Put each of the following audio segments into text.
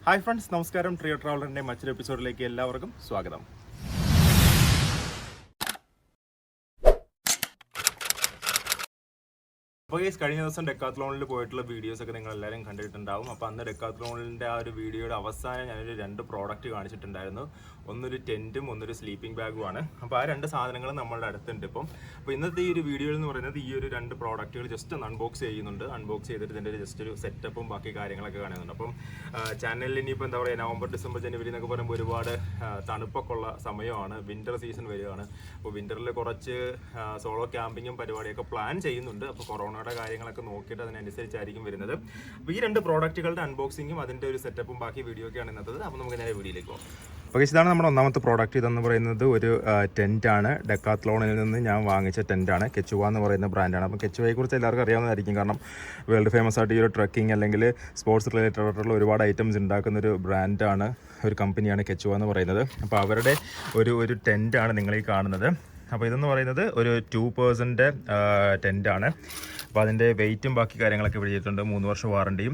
Hi friends, നമസ്കാരം. Trio ട്രാവലറിൻ്റെ മറ്റൊരു എപ്പിസോഡിലേക്ക് എല്ലാവർക്കും സ്വാഗതം. അപ്പോൾ ഈ കഴിഞ്ഞ ദിവസം ഡെക്കാത്ലോണിൽ പോയിട്ടുള്ള വീഡിയോസൊക്കെ നിങ്ങൾ എല്ലാവരും കണ്ടിട്ടുണ്ടാവും. അപ്പോൾ അന്ന് ഡെക്കാത്ലോണിൻ്റെ ആ ഒരു വീഡിയോയുടെ അവസാനം ഞാനൊരു 2 പ്രോഡക്റ്റ് കാണിച്ചിട്ടുണ്ടായിരുന്നു. ഒന്നൊരു ടെൻറ്റും ഒന്നൊരു സ്ലീപ്പിംഗ് ബാഗുമാണ്. അപ്പോൾ ആ 2 സാധനങ്ങൾ നമ്മളുടെ അടുത്തുണ്ട് ഇപ്പം. അപ്പോൾ ഇന്നത്തെ ഈ ഒരു വീഡിയോയിൽ എന്ന് പറയുന്നത് ഈ ഒരു 2 പ്രോഡക്റ്റുകൾ ജസ്റ്റ് ഒന്ന് അൺബോക്സ് ചെയ്യുന്നുണ്ട്. അൺബോക്സ് ചെയ്തിട്ട് ഇതിൻ്റെ ജസ്റ്റ് ഒരു സെറ്റപ്പും ബാക്കി കാര്യങ്ങളൊക്കെ കാണുന്നുണ്ട്. അപ്പം ചാനലിൽ ഇനിയിപ്പോൾ എന്താ പറയുക, നവംബർ, ഡിസംബർ, ജനുവരി എന്നൊക്കെ പറയുമ്പോൾ ഒരുപാട് തണുപ്പൊക്കെ ഉള്ള സമയമാണ്. വിൻ്റർ സീസൺ വരികയാണ്. അപ്പോൾ വിൻ്ററിൽ കുറച്ച് സോളോ ക്യാമ്പിങ്ങും പരിപാടിയൊക്കെ പ്ലാൻ ചെയ്യുന്നുണ്ട്. അപ്പോൾ കൊറോണയുടെ കാര്യങ്ങളൊക്കെ നോക്കിയിട്ട് അതിനനുസരിച്ചായിരിക്കും വരുന്നത്. അപ്പോൾ ഈ 2 പ്രോഡക്റ്റുകളുടെ അൺബോക്സിങ്ങും അതിൻ്റെ ഒരു സെറ്റപ്പും ബാക്കി വീഡിയോ ഒക്കെയാണ് ഇന്നത്തെ. അപ്പോൾ നമുക്ക് നേരെ വീഡിയോയിലേക്ക് പോകാം. അപ്പോൾ ഇതാണ് നമ്മുടെ ഒന്നാമത്തെ പ്രോഡക്റ്റ്. ഇതെന്ന് പറയുന്നത് ഒരു ടെൻറ്റാണ്. ഡെക്കാത്ലോണിൽ നിന്ന് ഞാൻ വാങ്ങിച്ച ടെൻറ്റാണ്. കെച്ചുവ എന്ന് പറയുന്ന ബ്രാൻഡാണ്. അപ്പോൾ കെച്ചുവയെക്കുറിച്ച് എല്ലാവർക്കും അറിയാവുന്നതായിരിക്കും. കാരണം വേൾഡ് ഫേമസ് ആയിട്ട് ഈ ഒരു ട്രക്കിംഗ് അല്ലെങ്കിൽ സ്പോർട്സ് റിലേറ്റഡ് ആയിട്ടുള്ള ഒരുപാട് ഐറ്റംസ് ഉണ്ടാക്കുന്നൊരു ബ്രാൻഡാണ്, ഒരു കമ്പനിയാണ് കെച്ചുവ എന്ന് പറയുന്നത്. അപ്പോൾ അവരുടെ ഒരു ടെൻറ്റാണ് നിങ്ങളീ കാണുന്നത്. അപ്പോൾ ഇതെന്ന് പറയുന്നത് ഒരു 2% ടെൻറ്റാണ്. അപ്പോൾ അതിൻ്റെ വെയിറ്റും ബാക്കി കാര്യങ്ങളൊക്കെ ഇവിടെ ചെയ്തിട്ടുണ്ട്. 3 വർഷം വാറണ്ടിയും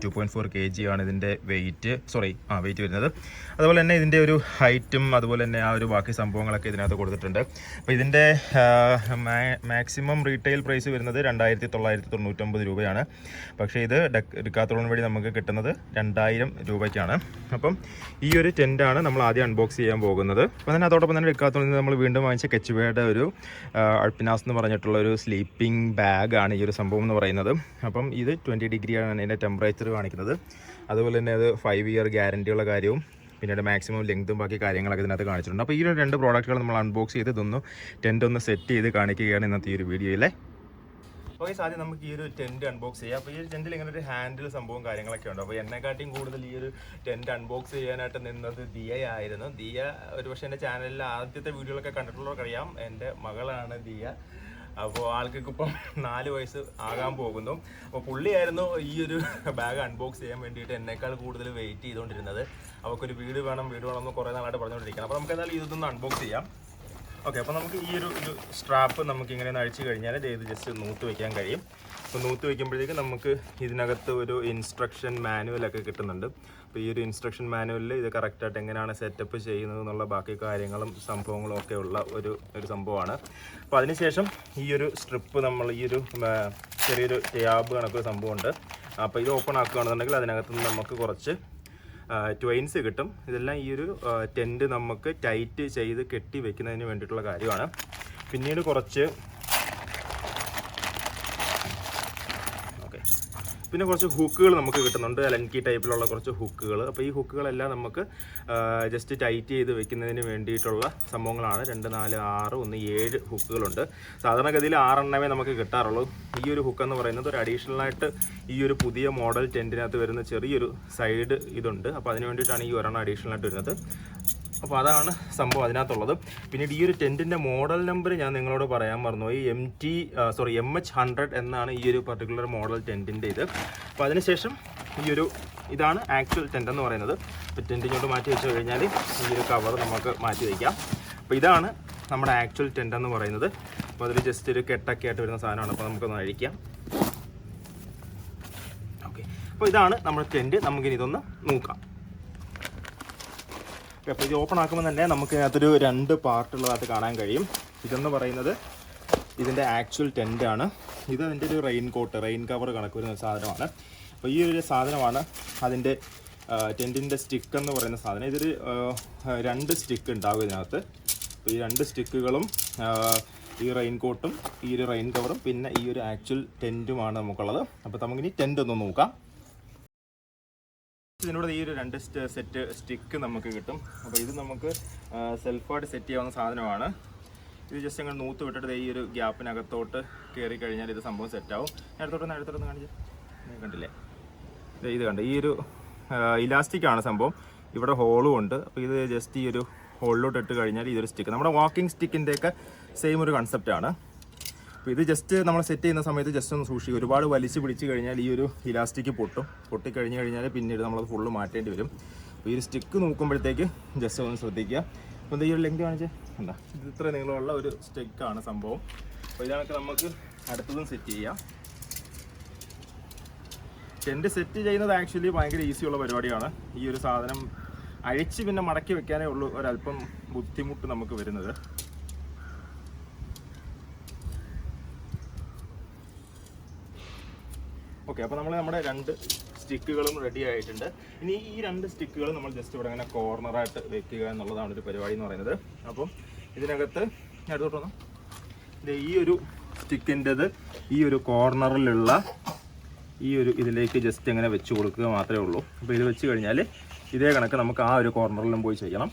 2.4 kg ആണ് ഇതിൻ്റെ വെയിറ്റ് വരുന്നത്. അതുപോലെ തന്നെ ഇതിൻ്റെ ഒരു ഹൈറ്റും അതുപോലെ തന്നെ ആ ഒരു ബാക്കി സംഭവങ്ങളൊക്കെ ഇതിനകത്ത് കൊടുത്തിട്ടുണ്ട്. അപ്പോൾ ഇതിൻ്റെ മാക്സിമം റീറ്റെയിൽ പ്രൈസ് വരുന്നത് 2999 രൂപയാണ്. പക്ഷേ ഇത് ഡെക്കാത്ലോൺ വഴി നമുക്ക് കിട്ടുന്നത് 2000 രൂപയ്ക്കാണ്. അപ്പം ഈ ഒരു ടെൻറ്റാണ് നമ്മൾ ആദ്യം അൺബോക്സ് ചെയ്യാൻ പോകുന്നത്. അപ്പോൾ തന്നെ അതോടൊപ്പം തന്നെ ഡെക്കാത്ലോണിൽ നിന്ന് നമ്മൾ വീണ്ടും വാങ്ങിച്ച കെച്ചുവയുടെ ഒരു അൾപ്പിനാസ് എന്ന് പറഞ്ഞിട്ടുള്ള ഒരു സ്ലീപ്പിംഗ് ബാഗാണ് ഈ ഒരു സംഭവം എന്ന് പറയുന്നത്. അപ്പം ഇത് 20 ഡിഗ്രിയാണ് അതിൻ്റെ ടെമ്പറേച്ചർ കാണിക്കുന്നത്. അതുപോലെ തന്നെ അത് 5 ഇയർ ഗ്യാരണ്ടിയുള്ള കാര്യവും പിന്നീട് മാക്സിമം ലെങ്തും ബാക്കി കാര്യങ്ങളൊക്കെ ഇതിനകത്ത് കാണിച്ചിട്ടുണ്ട്. അപ്പോൾ ഈ 2 പ്രോഡക്റ്റുകൾ നമ്മൾ അൺബോക്സ് ചെയ്ത് ഇതൊന്ന് ടെൻറ്റ് ഒന്ന് സെറ്റ് ചെയ്ത് കാണിക്കുകയാണ് ഇന്നത്തെ ഈ ഒരു വീഡിയോയിലെ. അപ്പോൾ ഈ ആദ്യം നമുക്ക് ഈ ഒരു ടെൻറ്റ് അൺബോക്സ് ചെയ്യാം. അപ്പോൾ ഈ ഒരു ടെൻറ്റിൽ ഇങ്ങനെ ഒരു ഹാൻഡിൽ സംഭവം കാര്യങ്ങളൊക്കെ ഉണ്ട്. അപ്പോൾ എന്നെക്കാട്ടിയും കൂടുതൽ ഈ ഒരു ടെൻറ്റ് അൺബോക്സ് ചെയ്യാനായിട്ട് നിന്നത് ദിയയായിരുന്നു. ദിയ ഒരു പക്ഷേ എൻ്റെ ചാനലിൽ ആദ്യത്തെ വീഡിയോകളൊക്കെ കണ്ടിട്ടുള്ളവർക്കറിയാം. എൻ്റെ മകളാണ് ദിയ. അപ്പോൾ ആൾക്കൊക്കെ ഇപ്പം 4 വയസ്സ് ആകാൻ പോകുന്നു. അപ്പോൾ പുള്ളിയായിരുന്നു ഈ ഒരു ബാഗ് അൺബോക്സ് ചെയ്യാൻ വേണ്ടിയിട്ട് എന്നേക്കാൾ കൂടുതൽ വെയിറ്റ് ചെയ്തുകൊണ്ടിരുന്നത്. അവൾക്കൊരു വീട് വേണം എന്ന് കുറേ നാളായിട്ട് പറഞ്ഞുകൊണ്ടിരിക്കണം. അപ്പോൾ നമുക്ക് എന്തായാലും ഇതൊന്ന് അൺബോക്സ് ചെയ്യാം. ഓക്കെ, അപ്പോൾ നമുക്ക് ഈ ഒരു സ്ട്രാപ്പ് നമുക്ക് ഇങ്ങനെ അഴിച്ചു കഴിഞ്ഞാൽ ഇത് ജസ്റ്റ് നൂത്ത് വയ്ക്കാൻ കഴിയും. അപ്പോൾ നൂത്ത് വയ്ക്കുമ്പോഴത്തേക്ക് നമുക്ക് ഇതിനകത്ത് ഒരു ഇൻസ്ട്രക്ഷൻ മാനുവലൊക്കെ കിട്ടുന്നുണ്ട്. അപ്പോൾ ഈ ഒരു ഇൻസ്ട്രക്ഷൻ മാനുവലിൽ ഇത് കറക്റ്റായിട്ട് എങ്ങനെയാണ് സെറ്റപ്പ് ചെയ്യുന്നത് എന്നുള്ള ബാക്കി കാര്യങ്ങളും സംഭവങ്ങളും ഒക്കെ ഉള്ള ഒരു സംഭവമാണ്. അപ്പോൾ അതിനുശേഷം ഈ ഒരു സ്ട്രിപ്പ് നമ്മൾ ഈ ഒരു ചെറിയൊരു ടാബ് കണക്കൊരു സംഭവമുണ്ട്. അപ്പോൾ ഇത് ഓപ്പൺ ആക്കുകയാണെന്നുണ്ടെങ്കിൽ അതിനകത്ത് നിന്ന് നമുക്ക് കുറച്ച് ട്വൈൻസ് കിട്ടും. ഇതെല്ലാം ഈ ഒരു ടെൻറ്റ് നമുക്ക് ടൈറ്റ് ചെയ്ത് കെട്ടി വെക്കുന്നതിന് വേണ്ടിയിട്ടുള്ള കാര്യമാണ്. പിന്നീട് കുറച്ച് കുറച്ച് ഹുക്കുകൾ നമുക്ക് കിട്ടുന്നുണ്ട്, ലൻകി ടൈപ്പിലുള്ള കുറച്ച് ഹുക്കുകൾ. അപ്പോൾ ഈ ഹുക്കുകളെല്ലാം നമുക്ക് ജസ്റ്റ് ടൈറ്റ് ചെയ്ത് വെക്കുന്നതിന് വേണ്ടിയിട്ടുള്ള സംഭവങ്ങളാണ്. 2, 4, 6, 1, 7 ഹുക്കുകളുണ്ട്. സാധാരണഗതിയിൽ 6 എണ്ണമേ നമുക്ക് കിട്ടാറുള്ളൂ. ഈ ഒരു ഹുക്ക് എന്ന് പറയുന്നത് ഒരു അഡീഷണലായിട്ട് ഈ ഒരു പുതിയ മോഡൽ ടെൻറ്റിനകത്ത് വരുന്ന ചെറിയൊരു സൈഡ് ഇതുണ്ട്. അപ്പോൾ അതിന് വേണ്ടിയിട്ടാണ് ഈ ഒരെണ്ണം അഡീഷണലായിട്ട് വരുന്നത്. അപ്പോൾ അതാണ് സംഭവം അതിനകത്തുള്ളത്. പിന്നീട് ഈ ഒരു ടെൻറ്റിൻ്റെ മോഡൽ നമ്പർ ഞാൻ നിങ്ങളോട് പറയാൻ മറന്നുപോയി. MH100 എന്നാണ് ഈ ഒരു പർട്ടിക്കുലർ മോഡൽ ടെൻറ്റിൻ്റെ ഇത്. അപ്പോൾ അതിനുശേഷം ഇതാണ് ആക്ച്വൽ ടെൻറ്റ് എന്ന് പറയുന്നത്. അപ്പോൾ ടെൻറ്റ് ഇങ്ങോട്ട് മാറ്റി വെച്ച് കഴിഞ്ഞാൽ ഈ ഒരു കവർ നമുക്ക് മാറ്റി വയ്ക്കാം. അപ്പോൾ ഇതാണ് നമ്മുടെ ആക്ച്വൽ ടെൻറ്റ് എന്ന് പറയുന്നത്. അപ്പോൾ അതിൽ ജസ്റ്റ് ഒരു കെട്ടൊക്കെ ആയിട്ട് വരുന്ന സാധനമാണ്. അപ്പോൾ നമുക്കൊന്ന് അഴിക്കാം. ഓക്കെ, അപ്പോൾ ഇതാണ് നമ്മുടെ ടെൻറ്റ്. നമുക്കിനി ഇതൊന്ന് നോക്കാം. അപ്പോൾ ഇത് ഓപ്പൺ ആക്കുമ്പോൾ തന്നെ നമുക്ക് അതിനകത്തൊരു 2 പാർട്ടുള്ളതായിട്ട് കാണാൻ കഴിയും. ഇതെന്ന് പറയുന്നത് ഇതിൻ്റെ ആക്ച്വൽ ടെൻറ്റാണ്. ഇത് അതിൻ്റെ ഒരു റെയിൻ കവർ കണക്ക് വരുന്ന സാധനമാണ്. അപ്പോൾ ഈ ഒരു സാധനമാണ് അതിൻ്റെ ടെൻറ്റിൻ്റെ സ്റ്റിക്ക് എന്ന് പറയുന്ന സാധനം. ഇതൊരു 2 സ്റ്റിക്ക് ഉണ്ടാകും ഇതിനകത്ത്. അപ്പോൾ ഈ 2 സ്റ്റിക്കുകളും ഈ റെയിൻ കോട്ടും ഈ ഒരു റെയിൻ കവറും പിന്നെ ഈ ഒരു ആക്ച്വൽ ടെൻറ്റുമാണ് നമുക്കുള്ളത്. അപ്പോൾ നമുക്കിനി ടെൻറ്റ് ഒന്ന് നോക്കാം. ഇതിനോട് ഈ ഒരു 2 സെറ്റ് സ്റ്റിക്ക് നമുക്ക് കിട്ടും. അപ്പോൾ ഇത് നമുക്ക് സെൽഫായിട്ട് സെറ്റ് ചെയ്യാവുന്ന സാധനമാണ്. ഇത് ജസ്റ്റ് അങ്ങനെ നൂത്ത് വിട്ടിട്ട് ഈ ഒരു ഗ്യാപ്പിനകത്തോട്ട് കയറി കഴിഞ്ഞാൽ ഇത് സംഭവം സെറ്റാവും. അടുത്തോട്ടൊന്ന് കാണിച്ചു കണ്ടില്ലേ, ഇത് കണ്ട് ഈ ഒരു ഇലാസ്റ്റിക്കാണ് സംഭവം. ഇവിടെ ഹോളും ഉണ്ട്. അപ്പോൾ ഇത് ജസ്റ്റ് ഈ ഒരു ഹോളിലോട്ട് ഇട്ട് കഴിഞ്ഞാൽ ഇതൊരു സ്റ്റിക്ക് നമ്മുടെ വാക്കിംഗ് സ്റ്റിക്കിൻ്റെയൊക്കെ സെയിം ഒരു കൺസെപ്റ്റാണ്. അപ്പോൾ ഇത് ജസ്റ്റ് നമ്മൾ സെറ്റ് ചെയ്യുന്ന സമയത്ത് ജസ്റ്റ് ഒന്ന് സൂക്ഷിക്കുക. ഒരുപാട് വലിച്ച് പിടിച്ച് കഴിഞ്ഞാൽ ഈ ഒരു ഇലാസ്റ്റിക് പൊട്ടിക്കഴിഞ്ഞ് കഴിഞ്ഞാൽ പിന്നീട് നമ്മളത് ഫുള്ള് മാറ്റേണ്ടി വരും. അപ്പോൾ ഈ ഒരു സ്റ്റിക്ക് നോക്കുമ്പോഴത്തേക്ക് ജസ്റ്റ് ഒന്ന് ശ്രദ്ധിക്കുക. അപ്പോൾ ഈ ഒരു ലെങ്ത് കാണിച്ച് എന്താ ഇത് ഇത്ര നീളമുള്ള ഒരു സ്റ്റിക്കാണ് സംഭവം. അപ്പോൾ ഇതാണെങ്കിൽ നമുക്ക് അടുത്തതും സെറ്റ് ചെയ്യാം. ടെൻറ്റ് സെറ്റ് ചെയ്യുന്നത് ആക്ച്വലി ഭയങ്കര ഈസിയുള്ള പരിപാടിയാണ്. ഈ ഒരു സാധനം അഴിച്ച് പിന്നെ മടക്കി വെക്കാനേ ഉള്ളൂ ഒരല്പം ബുദ്ധിമുട്ട് നമുക്ക് വരുന്നത്. ഓക്കെ, അപ്പോൾ നമ്മൾ നമ്മുടെ 2 സ്റ്റിക്കുകളും റെഡി ആയിട്ടുണ്ട്. ഇനി ഈ 2 സ്റ്റിക്കുകൾ നമ്മൾ ജസ്റ്റ് ഇവിടെ അങ്ങനെ കോർണറായിട്ട് വെക്കുക എന്നുള്ളതാണ് ഒരു പരിപാടി എന്ന് പറയുന്നത്. അപ്പം ഇതിനകത്ത് അടുത്തോട്ട് വന്നു ഈ ഒരു സ്റ്റിക്കിൻ്റെത് ഈ ഒരു കോർണറിലുള്ള ഈ ഒരു ഇതിലേക്ക് ജസ്റ്റ് അങ്ങനെ വെച്ച് കൊടുക്കുക മാത്രമേ ഉള്ളൂ. അപ്പോൾ ഇത് വെച്ച് കഴിഞ്ഞാൽ ഇതേ കണക്ക് നമുക്ക് ആ ഒരു കോർണറിലും പോയി ചെയ്യണം.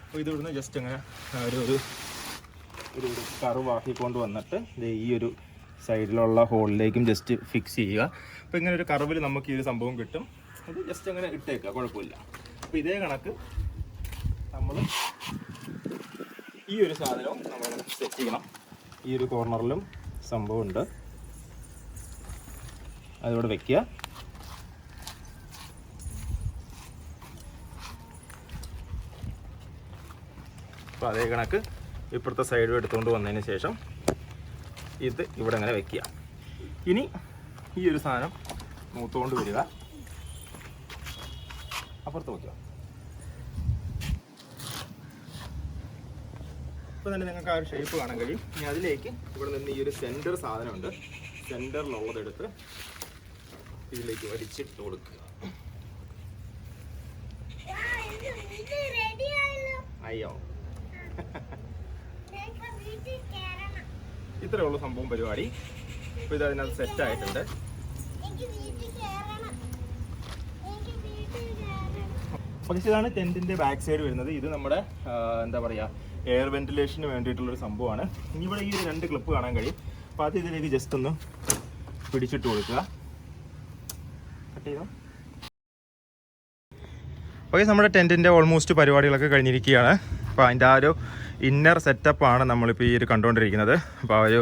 അപ്പോൾ ഇത് ഇവിടുന്ന് ജസ്റ്റ് അങ്ങനെ ഒരു കർവ് ആക്കിക്കൊണ്ട് വന്നിട്ട് ഈ ഒരു സൈഡിലുള്ള ഹോളിലേക്കും ജസ്റ്റ് ഫിക്സ് ചെയ്യുക. അപ്പോൾ ഇങ്ങനെ ഒരു കർവിൽ നമുക്ക് ഈ ഒരു സംഭവം കിട്ടും. അത് ജസ്റ്റ് അങ്ങനെ ഇട്ടേക്കുക, കുഴപ്പമില്ല. അപ്പോൾ ഇതേ കണക്ക് നമ്മൾ ഈ ഒരു സാധനവും നമ്മൾ സെറ്റ് ചെയ്യണം. ഈ ഒരു കോർണറിലും സംഭവമുണ്ട്, അതിവിടെ വെക്കുക. അപ്പോൾ അതേ കണക്ക് ഇപ്പുറത്തെ സൈഡും എടുത്തുകൊണ്ട് വന്നതിന് ശേഷം ഇത് ഇവിടെ അങ്ങനെ വെക്കുക. ഇനി ഈ ഒരു സാധനം മൂത്തുകൊണ്ട് വരിക, അപ്പുറത്ത് വയ്ക്കുക. ഇപ്പോൾ തന്നെ നിങ്ങൾക്ക് ആ ഒരു ഷേപ്പ് കാണാൻ കഴിയും. ഇനി അതിലേക്ക് ഇവിടെ നിന്ന് ഈ ഒരു സെൻറ്റർ സാധനമുണ്ട്, സെൻറ്ററിലുള്ളതെടുത്ത് ഇതിലേക്ക് വലിച്ചിട്ട് കൊടുക്കുക. അയ്യോ, ഇത്രയേ ഉള്ളൂ സംഭവം പരിപാടി. അപ്പോൾ ഇത് അതിനകത്ത് സെറ്റ് ആയിട്ടുണ്ട്. പക്ഷേ ഇതാണ് ടെൻറ്റിൻ്റെ ബാക്ക് സൈഡ് വരുന്നത്. ഇത് നമ്മുടെ എന്താ പറയുക, എയർ വെന്റിലേഷന് വേണ്ടിയിട്ടുള്ളൊരു സംഭവമാണ്. ഇനി ഇവിടെ ഈ 2 ക്ലിപ്പ് കാണാൻ കഴിയും. അപ്പോൾ അത് ഇതിലേക്ക് ജസ്റ്റ് ഒന്ന് പിടിച്ചിട്ട് കൊടുക്കുക. കട്ട് ചെയ്തോ. ഓക്കെ, നമ്മുടെ ടെൻറ്റിൻ്റെ ഓൾമോസ്റ്റ് പരിപാടികളൊക്കെ കഴിഞ്ഞിരിക്കുകയാണ്. അപ്പോൾ അതിൻ്റെ ആ ഒരു ഇന്നർ സെറ്റപ്പാണ് നമ്മളിപ്പോൾ ഈ ഒരു കണ്ടുകൊണ്ടിരിക്കുന്നത്. അപ്പോൾ ആ ഒരു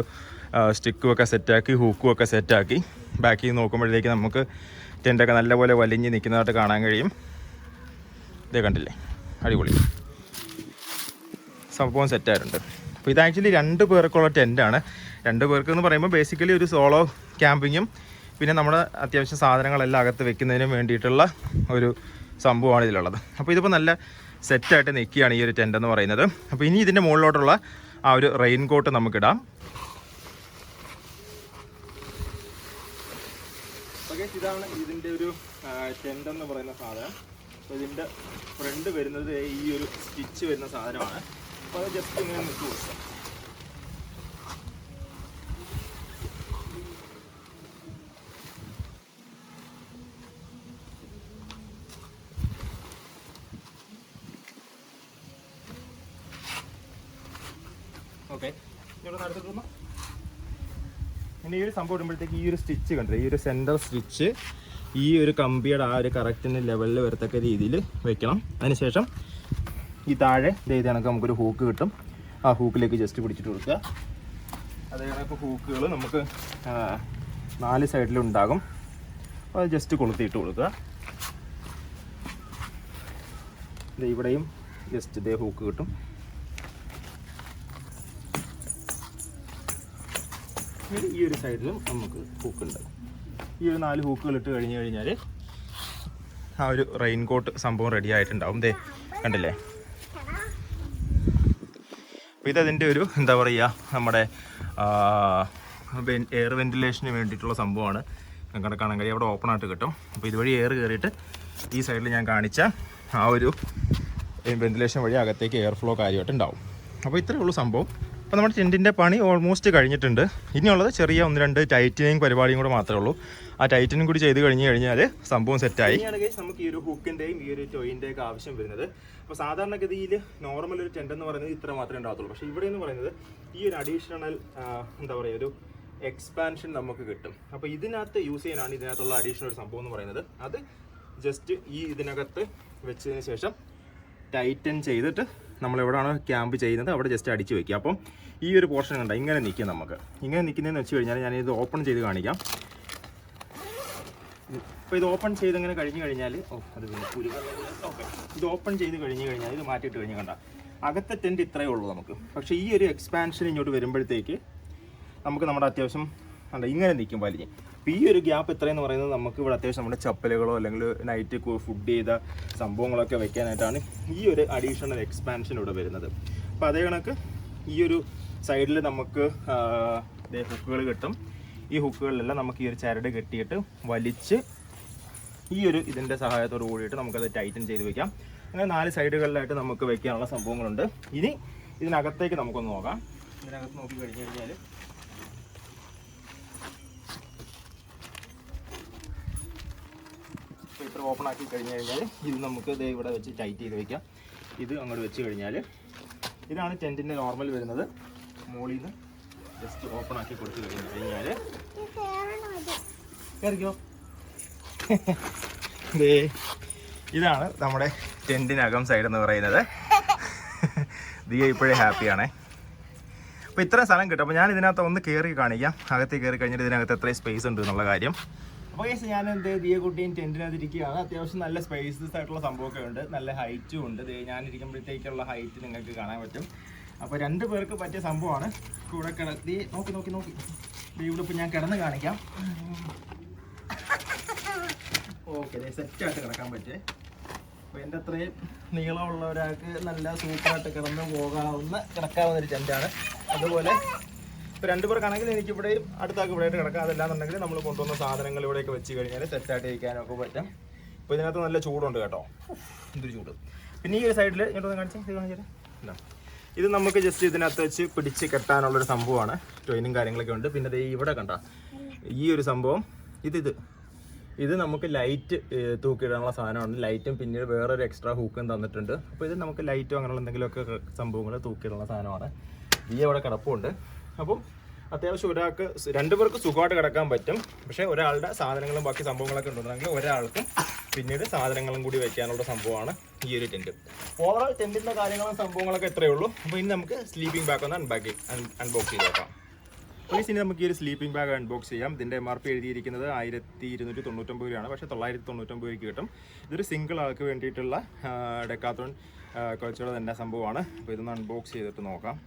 സ്റ്റിക്കും ഒക്കെ സെറ്റാക്കി, ഹൂക്കും ഒക്കെ സെറ്റാക്കി, ബാക്കിൽ നിന്ന് നോക്കുമ്പോഴത്തേക്ക് നമുക്ക് ടെൻറ്റൊക്കെ നല്ലപോലെ വലിഞ്ഞ് നിൽക്കുന്നതായിട്ട് കാണാൻ കഴിയും. ഇതേ കണ്ടില്ലേ, അടിപൊളി സംഭവം സെറ്റായിട്ടുണ്ട്. അപ്പോൾ ഇത് ആക്ച്വലി 2 പേർക്കുള്ള ടെൻറ്റാണ്. 2 പേർക്ക് എന്ന് പറയുമ്പോൾ ബേസിക്കലി ഒരു സോളോ ക്യാമ്പിങ്ങും പിന്നെ നമ്മുടെ അത്യാവശ്യം സാധനങ്ങളെല്ലാം അകത്ത് വെക്കുന്നതിനും വേണ്ടിയിട്ടുള്ള ഒരു സംഭവമാണ് ഇതിലുള്ളത്. അപ്പോൾ ഇതിപ്പോൾ നല്ല സെറ്റായിട്ട് നിൽക്കുകയാണ് ഈ ഒരു ടെൻ്റ് എന്ന് പറയുന്നത്. അപ്പോൾ ഇനി ഇതിൻ്റെ മുകളിലോട്ടുള്ള ആ ഒരു റെയിൻ കോട്ട് നമുക്കിടാം. ഓക്കെ, ഇതാണ് ഇതിൻ്റെ ഒരു ടെൻ്റ് എന്ന് പറയുന്ന സാധനം. അപ്പോൾ ഇതിൻ്റെ ഫ്രണ്ട് വരുന്നത് ഈ ഒരു സ്റ്റിച്ച് വരുന്ന സാധനമാണ്. അപ്പോൾ അത് ജസ്റ്റ് ഇങ്ങനെ നിൽക്കി കൊടുക്കാം. ഓക്കെ, ഇവിടെ നടത്തിട്ടുണ്ടോ? ഇനി ഈ ഒരു സംഭവം ഇടുമ്പോഴത്തേക്ക് ഈ ഒരു സ്റ്റിച്ച് കണ്ടില്ല, ഈ ഒരു സെൻറ്റർ സ്റ്റിച്ച് ഈ ഒരു കമ്പിയുടെ ആ ഒരു കറക്റ്റിന് ലെവലിൽ വരത്തക്ക രീതിയിൽ വെക്കണം. അതിനുശേഷം ഈ താഴെ ഇത് കണക്ക് നമുക്കൊരു ഹൂക്ക് കിട്ടും. ആ ഹൂക്കിലേക്ക് ജസ്റ്റ് പിടിച്ചിട്ട് കൊടുക്കുക. അതേ കണക്ക് ഹൂക്കുകൾ നമുക്ക് 4 സൈഡിലും ഉണ്ടാകും. അപ്പോൾ അത് ജസ്റ്റ് കൊളുത്തിയിട്ട് കൊടുക്കുക. ഇവിടെയും ജസ്റ്റ് ഇതേ ഹൂക്ക് കിട്ടും. ഈ ഒരു സൈഡിലും നമുക്ക് ഹൂക്കുണ്ട്. ഈ ഒരു 4 ഹൂക്കുകൾ ഇട്ട് കഴിഞ്ഞ് കഴിഞ്ഞാൽ ആ ഒരു റെയിൻ കോട്ട് സംഭവം റെഡി ആയിട്ടുണ്ടാവും. ദേ കണ്ടില്ലേ. അപ്പോൾ ഇതതിൻ്റെ ഒരു എന്താ പറയുക, നമ്മുടെ എയർ വെന്റിലേഷന് വേണ്ടിയിട്ടുള്ള സംഭവമാണ്. ഞങ്ങളുടെ കാണാൻ കഴിയും, അവിടെ ഓപ്പൺ ആയിട്ട് കിട്ടും. അപ്പോൾ ഇതുവഴി എയർ കയറിയിട്ട് ഈ സൈഡിൽ ഞാൻ കാണിച്ച ആ ഒരു വെന്റിലേഷൻ വഴി അകത്തേക്ക് എയർ ഫ്ലോ കാര്യമായിട്ട് ഉണ്ടാവും. അപ്പോൾ ഇത്രയേ ഉള്ളൂ സംഭവം. അപ്പോൾ നമ്മുടെ ടെൻറ്റിൻ്റെ പണി ഓൾമോസ്റ്റ് കഴിഞ്ഞിട്ടുണ്ട്. ഇനിയുള്ളത് ചെറിയ 1-2 ടൈറ്റനിങ് പരിപാടിയും കൂടെ മാത്രമേ ഉള്ളൂ. ആ ടൈറ്റനും കൂടി ചെയ്ത് കഴിഞ്ഞ് കഴിഞ്ഞാൽ സംഭവം സെറ്റായി. നമുക്ക് ഈ ഒരു ഹുക്കിൻ്റെയും ഈ ഒരു ടോയിൻ്റെയും ഒക്കെ ആവശ്യം വരുന്നത്. അപ്പോൾ സാധാരണഗതിയിൽ നോർമൽ ഒരു ടെൻ്റ് എന്ന് പറയുന്നത് ഇത്ര മാത്രമേ ഉണ്ടാകത്തുള്ളൂ. പക്ഷേ ഇവിടെ എന്ന് പറയുന്നത് ഈ ഒരു അഡീഷണൽ എന്താ പറയുക, ഒരു എക്സ്പാൻഷൻ നമുക്ക് കിട്ടും. അപ്പോൾ ഇതിനകത്ത് യൂസ് ചെയ്യാനാണ് ഇതിനകത്തുള്ള അഡീഷണൽ ഒരു സംഭവം എന്ന് പറയുന്നത്. അത് ജസ്റ്റ് ഈ ഇതിനകത്ത് വെച്ചതിന് ശേഷം ടൈറ്റൻ ചെയ്തിട്ട് നമ്മൾ എവിടെയാണോ ക്യാമ്പ് ചെയ്യുന്നത് അവിടെ ജസ്റ്റ് അടിച്ച് വെക്കുക. അപ്പം ഈ ഒരു പോർഷൻ കണ്ട ഇങ്ങനെ നിൽക്കും. നമുക്ക് ഇങ്ങനെ നിൽക്കുന്നതെന്ന് വെച്ച് കഴിഞ്ഞാൽ ഞാനിത് ഓപ്പൺ ചെയ്ത് കാണിക്കാം. അപ്പോൾ ഇത് ഓപ്പൺ ചെയ്ത് ഇങ്ങനെ കഴിഞ്ഞ് കഴിഞ്ഞാൽ ഓക്കെ, ഇത് ഓപ്പൺ ചെയ്ത് കഴിഞ്ഞ് കഴിഞ്ഞാൽ ഇത് മാറ്റിയിട്ട് കഴിഞ്ഞ് കണ്ട അകത്തെ ടെൻറ്റ് ഇത്രയേ ഉള്ളൂ നമുക്ക്. പക്ഷേ ഈ ഒരു എക്സ്പാൻഷൻ ഇങ്ങോട്ട് വരുമ്പോഴത്തേക്ക് നമുക്ക് നമ്മുടെ അത്യാവശ്യം അല്ല ഇങ്ങനെ നിൽക്കും വലിഞ്ഞ്. അപ്പോൾ ഈ ഒരു ഗ്യാപ്പ് എത്രയെന്ന് പറയുന്നത് നമുക്ക് ഇവിടെ അത്യാവശ്യം നമ്മുടെ ചപ്പലുകളോ അല്ലെങ്കിൽ നൈറ്റ് ഫുഡ് ചെയ്ത സംഭവങ്ങളൊക്കെ വെക്കാനായിട്ടാണ് ഈ ഒരു അഡീഷണൽ എക്സ്പാൻഷൻ ഇവിടെ വരുന്നത്. അപ്പോൾ അതേ കണക്ക് ഈ ഒരു സൈഡിൽ നമുക്ക് ഹുക്കുകൾ കിട്ടും. ഈ ഹുക്കുകളിലെല്ലാം നമുക്ക് ഈ ഒരു ചരട് കെട്ടിയിട്ട് വലിച്ച് ഈ ഒരു ഇതിൻ്റെ സഹായത്തോട് കൂടിയിട്ട് നമുക്കത് ടൈറ്റൻ ചെയ്ത് വെക്കാം. അങ്ങനെ 4 സൈഡുകളിലായിട്ട് നമുക്ക് വെക്കാനുള്ള സംഭവങ്ങളുണ്ട്. ഇനി ഇതിനകത്തേക്ക് നമുക്കൊന്ന് നോക്കാം. ഇതിനകത്ത് നോക്കി കഴിഞ്ഞ് കഴിഞ്ഞാൽ പേപ്പർ ഓപ്പൺ ആക്കി കഴിഞ്ഞ് കഴിഞ്ഞാൽ ഇത് നമുക്ക് ഇത് ഇവിടെ വെച്ച് ടൈറ്റ് ചെയ്ത് വെക്കാം. ഇത് അങ്ങോട്ട് വെച്ച് കഴിഞ്ഞാൽ ഇതാണ് ടെൻറ്റിൻ്റെ നോർമൽ വരുന്നത്. മുകളിൽ നിന്ന് ജസ്റ്റ് ഓപ്പൺ ആക്കി കൊടുത്ത് കഴിഞ്ഞാൽ കയറിക്കോ. ഇതാണ് നമ്മുടെ ടെൻറ്റിനകം സൈഡ് എന്ന് പറയുന്നത്. ദിയ ഇപ്പോഴേ ഹാപ്പിയാണേ. അപ്പോൾ ഇത്രയും സ്ഥലം കിട്ടും. അപ്പോൾ ഞാൻ ഇതിനകത്ത് ഒന്ന് കയറി കാണിക്കാം. അകത്തേക്ക് കയറി കഴിഞ്ഞിട്ട് ഇതിനകത്ത് എത്രയും സ്പേസ് ഉണ്ട് എന്നുള്ള കാര്യം. അപ്പോൾ ഞാൻ ദിയ കുട്ടിയും ടെൻറ്റിനകത്ത് ഇരിക്കുകയാണ്. അത്യാവശ്യം നല്ല സ്പേസസ് ആയിട്ടുള്ള സംഭവമൊക്കെ ഉണ്ട്. നല്ല ഹൈറ്റും ഉണ്ട്. ഞാനിരിക്കുമ്പോഴത്തേക്കുള്ള ഹൈറ്റ് നിങ്ങൾക്ക് കാണാൻ പറ്റും. അപ്പോൾ 2 പേർക്ക് പറ്റിയ സംഭവമാണ്. കൂടെ കിടത്തി നോക്കി നോക്കി നോക്കി ഇവിടെ ഇപ്പോൾ ഞാൻ കിടന്ന് കാണിക്കാം. ഓക്കെ, സെറ്റായിട്ട് കിടക്കാൻ പറ്റേ. അപ്പോൾ എൻ്റെ അത്രയും നീളമുള്ള ഒരാൾക്ക് നല്ല സൂപ്പറായിട്ട് കിടക്കാവുന്ന ഒരു ടെൻറ്റാണ്. അതുപോലെ ഇപ്പോൾ 2 പേർക്കാണെങ്കിൽ എനിക്കിവിടെ അടുത്താക്കി ഇവിടെ ആയിട്ട് കിടക്കാം. അതല്ലാന്നുണ്ടെങ്കിൽ നമ്മൾ കൊണ്ടുവന്ന സാധനങ്ങൾ ഇവിടെയൊക്കെ വെച്ച് കഴിഞ്ഞാൽ സെറ്റായിട്ട് ഇരിക്കാനൊക്കെ പറ്റും. ഇപ്പോൾ ഇതിനകത്ത് നല്ല ചൂടുണ്ട് കേട്ടോ, എന്തൊരു ചൂട്. പിന്നെ ഈ ഒരു സൈഡിൽ ഇങ്ങോട്ടൊന്ന് കാണിച്ചാൽ ഇത് കാണിച്ചാൽ ഇത് നമുക്ക് ജസ്റ്റ് ഇതിനകത്ത് വെച്ച് പിടിച്ച് കെട്ടാനുള്ളൊരു സംഭവമാണ്. ട്രെയിനും കാര്യങ്ങളൊക്കെ ഉണ്ട്. പിന്നെ ഇവിടെ കണ്ട ഈ ഒരു സംഭവം ഇത് നമുക്ക് ലൈറ്റ് തൂക്കിയിടാനുള്ള സാധനമാണ്. ലൈറ്റും പിന്നീട് വേറൊരു എക്സ്ട്രാ ഹൂക്കും തന്നിട്ടുണ്ട്. അപ്പോൾ ഇത് നമുക്ക് ലൈറ്റും അങ്ങനെയുള്ള എന്തെങ്കിലുമൊക്കെ സംഭവങ്ങൾ തൂക്കിയിടാനുള്ള സാധനമാണ്. ഈ അവിടെ കിടപ്പുണ്ട്. അപ്പം അത്യാവശ്യം ഒരാൾക്ക് 2 പേർക്ക് സുഖമായിട്ട് കിടക്കാൻ പറ്റും. പക്ഷേ ഒരാളുടെ സാധനങ്ങളും ബാക്കി സംഭവങ്ങളൊക്കെ ഉണ്ടെന്നുണ്ടെങ്കിൽ ഒരാൾക്കും പിന്നീട് സാധനങ്ങളും കൂടി വയ്ക്കാനുള്ള സംഭവമാണ് ഈ ഒരു ടെൻറ്റ്. ഓവറോൾ ടെൻറ്റിൻ്റെ കാര്യങ്ങളും സംഭവങ്ങളൊക്കെ എത്രയേ ഉള്ളൂ. അപ്പോൾ ഇനി നമുക്ക് സ്ലീപ്പിംഗ് ബാഗ് ഒന്ന് അൺബോക്സ് ചെയ്ത് നോക്കാം. പ്ലീസ് ഇനി നമുക്ക് ഈ ഒരു സ്ലീപ്പിംഗ് ബാഗ് അൺബോക്സ് ചെയ്യാം. ഇതിൻ്റെ MRP എഴുതിയിരിക്കുന്നത് 1299 രൂപയാണ്. പക്ഷേ 999 രൂപയ്ക്ക് കിട്ടും. ഇതൊരു സിംഗിൾ ആൾക്ക് വേണ്ടിയിട്ടുള്ള ഡെക്കാത്തോൺ കുറച്ചുകൂടെ തന്നെ സംഭവമാണ്. അപ്പോൾ ഇതൊന്ന് അൺബോക്സ് ചെയ്തിട്ട് നോക്കാം.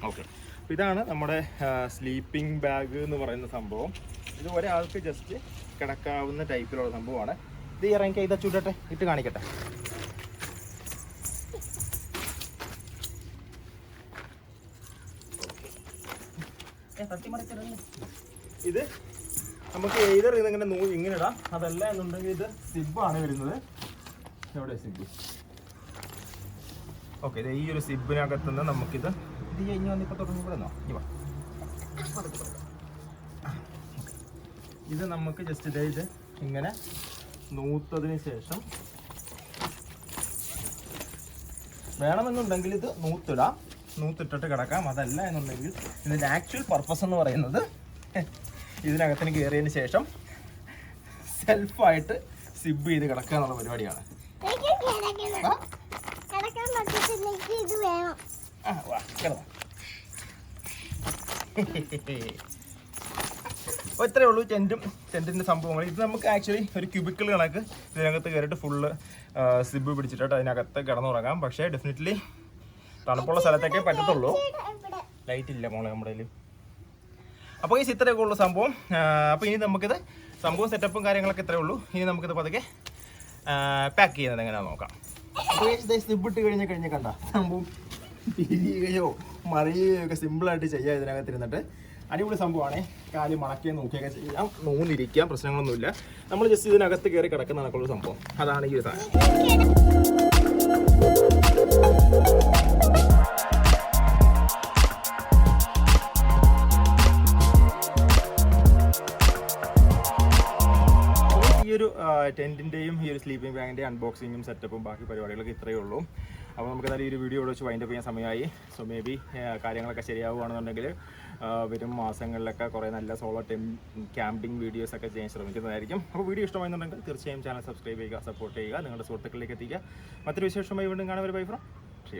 ഓക്കെ, അപ്പോൾ ഇതാണ് നമ്മുടെ സ്ലീപ്പിംഗ് ബാഗ് എന്ന് പറയുന്ന സംഭവം. ഇത് ഒരാൾക്ക് ജസ്റ്റ് കിടക്കാവുന്ന ടൈപ്പിലുള്ള സംഭവമാണ്. ഇത് ഇറങ്ങി ഇത് ചൂടട്ടെ, ഇട്ട് കാണിക്കട്ടെ. ഇത് നമുക്ക് ഇതിങ്ങനെ ഇങ്ങനെ ഇടാം. അതല്ല എന്നുണ്ടെങ്കിൽ ഇത് സിബാണ് വരുന്നത്. എവിടെ സിബ്? ഓക്കെ, ഇത് ഈ ഒരു സിബിനകത്തുനിന്ന് നമുക്കിത് കഴിഞ്ഞ് വന്നിപ്പോൾ തുടങ്ങിവിടുന്നോ? ഇത് നമുക്ക് ജസ്റ്റ് ഇത് ഇങ്ങനെ നൂത്തതിന് ശേഷം വേണമെന്നുണ്ടെങ്കിൽ ഇത് നൂത്തിട്ടിട്ട് കിടക്കാം. അതല്ല എന്നുണ്ടെങ്കിൽ ഇതിൻ്റെ ആക്ച്വൽ പർപ്പസ് എന്ന് പറയുന്നത് ഇതിനകത്തിന് കയറിയതിന് ശേഷം സെൽഫായിട്ട് സിബ് ചെയ്ത് കിടക്കുക എന്നുള്ള പരിപാടിയാണ്. അപ്പോൾ ഇത്രയേ ഉള്ളൂ ടെൻറ്റിൻ്റെ സംഭവങ്ങൾ. ഇത് നമുക്ക് ആക്ച്വലി ഒരു ക്യൂബിക്കിൾ കണക്ക് ഇതിനകത്ത് കയറിയിട്ട് ഫുള്ള് സിബ് പിടിച്ചിട്ട് അതിനകത്ത് കിടന്നുറങ്ങാം. പക്ഷേ ഡെഫിനറ്റ്ലി തണുപ്പുള്ള സ്ഥലത്തേക്കേ പറ്റത്തുള്ളൂ. ലൈറ്റ് ഇല്ല മോളെ നമ്മുടെ കയ്യിൽ. അപ്പോൾ ഈ ഇത്രയൊക്കെ ഉള്ളൂ സംഭവം. അപ്പോൾ ഇനി നമുക്കിത് സംഭവം സെറ്റപ്പും കാര്യങ്ങളൊക്കെ ഇത്രയേ ഉള്ളൂ. ഇനി നമുക്കിത് പതുക്കെ പാക്ക് ചെയ്യുന്നത് എങ്ങനെയാണെന്ന് നോക്കാം. അപ്പോൾ സിബ് ഇട്ട് കഴിഞ്ഞ് കണ്ട സംഭവം തിരിയുകയോ മറിയുകയോ ഒക്കെ സിമ്പിളായിട്ട് ചെയ്യാം. ഇതിനകത്തിരുന്നിട്ട് അടിപൊളി സംഭവമാണ്. കാല് മണക്കുകയും നോക്കുകയൊക്കെ ചെയ്യാം, നൂന്നിരിക്കാം, പ്രശ്നങ്ങളൊന്നുമില്ല. നമ്മൾ ജസ്റ്റ് ഇതിനകത്ത് കയറി കിടക്കുന്ന കണക്കുള്ള സംഭവം. അതാണ് ഈ ഒരു സാധനം. ഈ ഒരു ടെൻറ്റിൻ്റെയും ഈ ഒരു സ്ലീപ്പിംഗ് ബാഗിൻ്റെ അൺബോക്സിങ്ങും സെറ്റപ്പും ബാക്കി പരിപാടികളൊക്കെ ഇത്രയേ ഉള്ളൂ. അപ്പോൾ നമുക്ക് എന്തായാലും ഈ ഒരു വീഡിയോ വെച്ച് വൈൻഡപ്പ് ചെയ്യാൻ സമയമായി. സോ മേ ബി കാര്യങ്ങളൊക്കെ ശരിയാവുകയാണെന്നുണ്ടെങ്കിൽ വരും മാസങ്ങളിലൊക്കെ കുറേ നല്ല സോളോ ക്യാമ്പിംഗ് വീഡിയോസൊക്കെ ചെയ്യാൻ ശ്രമിക്കുന്നതായിരിക്കും. അപ്പോൾ വീഡിയോ ഇഷ്ടമായെന്നുണ്ടെങ്കിൽ തീർച്ചയായും ചാനൽ സബ്സ്ക്രൈബ് ചെയ്യുക, സപ്പോർട്ട് ചെയ്യുക, നിങ്ങളുടെ സുഹൃത്തുക്കളിലേക്ക് എത്തിക്കുക. മറ്റൊരു വിശേഷമായി വീണ്ടും കാണാൻ ഒരു ബൈ ഫ്രം ശ്രീ.